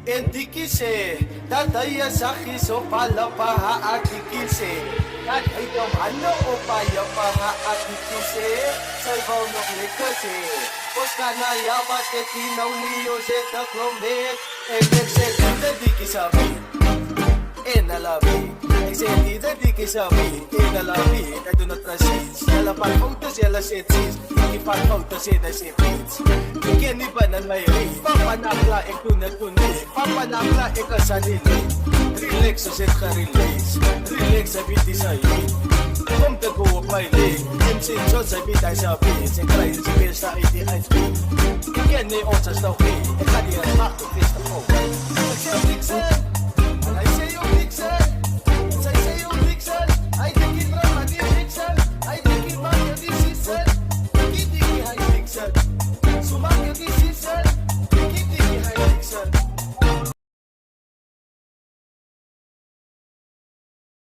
Endikise, dadaya sakis o palapaha atikise. Dadaya mano o payapaha atikise. Salvaw nok likase. Poskana yabate tinaw niyo se taklombe. Ekse dikisa enalabi. Excelida di que sabi, enalabi, I do not proceed. Ela para fotos, ela se diz, que para fotos, ela se diz. Que ni banan may rin, papanakla e kunatuni, papanakla e kasanili. Relax sa set ka release, relax sa biti sa iin. Kung tago pa ilig, MC John sa bitay sabi, sa karay sa pesta iti ay speed. Que ni on sa story, e kadi ang bakit festa ko.